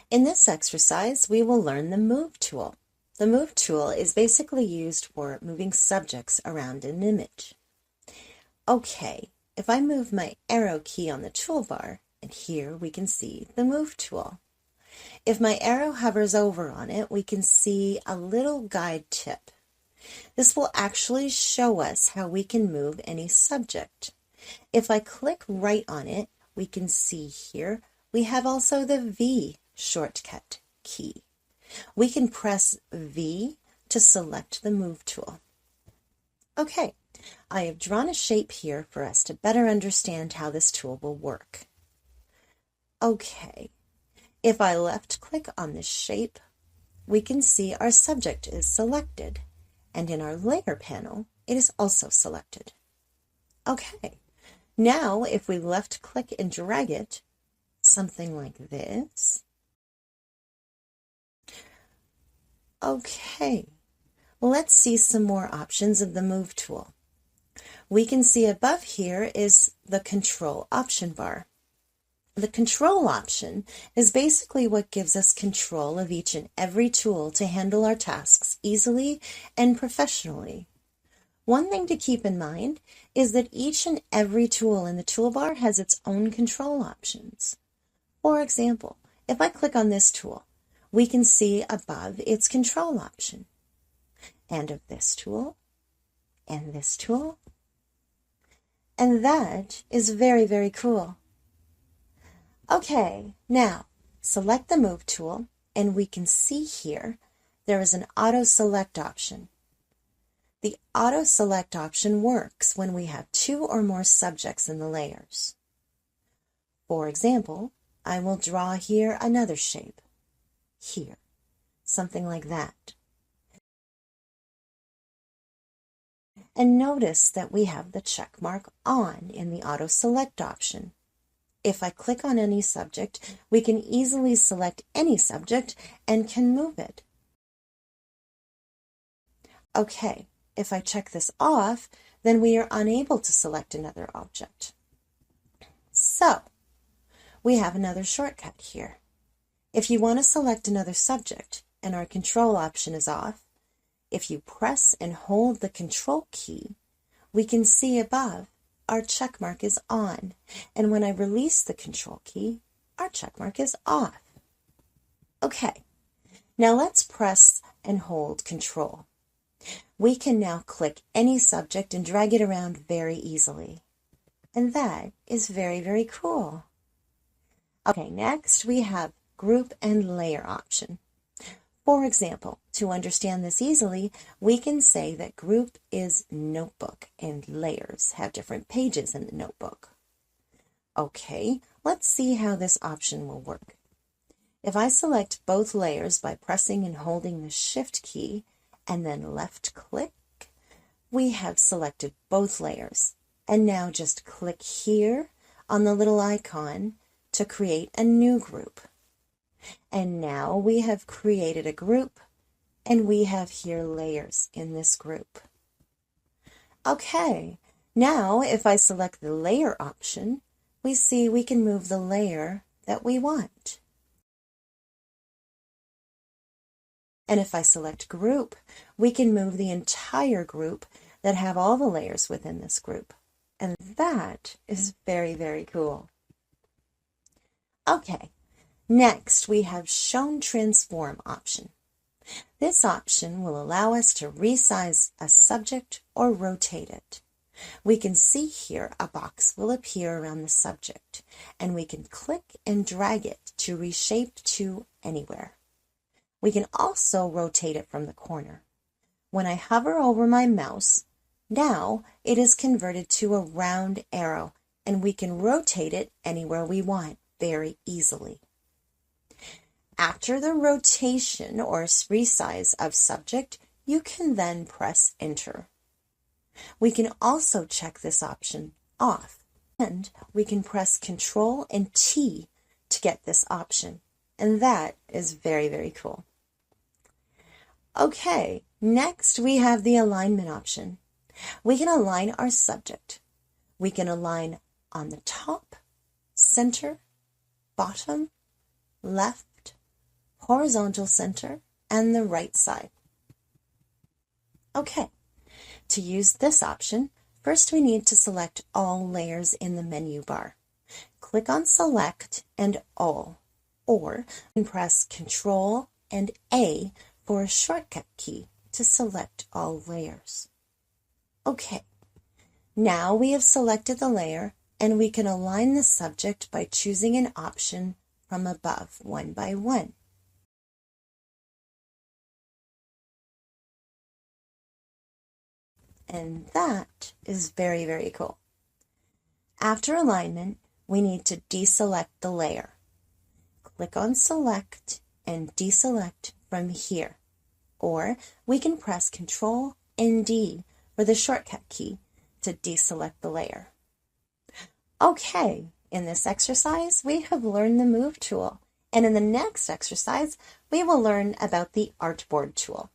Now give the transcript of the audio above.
In this exercise, we will learn the Move tool. The Move tool is basically used for moving subjects around an image. Okay, if I move my arrow key on the toolbar, and here we can see the Move tool. If my arrow hovers over on it, we can see a little guide tip. This will actually show us how we can move any subject. If I click right on it, we can see here we have also the V shortcut key. We can press V to select the Move tool. Okay, I have drawn a shape here for us to better understand how this tool will work. Okay, if I left click on this shape, we can see our subject is selected, and in our layer panel, it is also selected. Okay, now if we left click and drag it, something like this. Okay, let's see some more options of the Move tool. We can see above here is the Control option bar. The Control option is basically what gives us control of each and every tool to handle our tasks easily and professionally. One thing to keep in mind is that each and every tool in the toolbar has its own control options. For example, if I click on this tool, we can see above its control option, and of this tool, and this tool, and that is very, very cool. Okay, now select the Move tool, and we can see here there is an Auto Select option. The Auto Select option works when we have two or more subjects in the layers. For example, I will draw here another shape. Here, something like that. And notice that we have the check mark on in the Auto Select option. If I click on any subject, we can easily select any subject and can move it. Okay, if I check this off, then we are unable to select another object. So, we have another shortcut here. If you want to select another subject and our control option is off, if you press and hold the control key, we can see above our check mark is on, and when I release the control key, our check mark is off. Okay, now let's press and hold control. We can now click any subject and drag it around very easily. And that is very, very cool. Okay, next we have Group and Layer option. For example, to understand this easily, we can say that Group is notebook and layers have different pages in the notebook. Okay, let's see how this option will work. If I select both layers by pressing and holding the Shift key and then left click, we have selected both layers. And now just click here on the little icon to create a new group. And now we have created a group, and we have here layers in this group. Okay, now if I select the layer option, we see we can move the layer that we want. And if I select group, we can move the entire group that have all the layers within this group. And that is very, very cool. Okay. Next, we have Shown Transform option. This option will allow us to resize a subject or rotate it. We can see here a box will appear around the subject, and we can click and drag it to reshape to anywhere. We can also rotate it from the corner. When I hover over my mouse, now it is converted to a round arrow, and we can rotate it anywhere we want very easily. After the rotation or resize of subject, you can then press Enter. We can also check this option off, and we can press Ctrl and T to get this option, and that is very, very cool. Okay, next we have the alignment option. We can align our subject. We can align on the top, center, bottom, left, horizontal center, and the right side. Okay, to use this option, first we need to select all layers in the menu bar. Click on Select and All, or press Ctrl and A for a shortcut key to select all layers. Okay, now we have selected the layer and we can align the subject by choosing an option from above one by one. And that is very, very cool. After alignment, we need to deselect the layer. Click on Select and deselect from here, or we can press Ctrl and D for the shortcut key to deselect the layer. Okay, in this exercise, we have learned the Move tool, and in the next exercise, we will learn about the Artboard tool.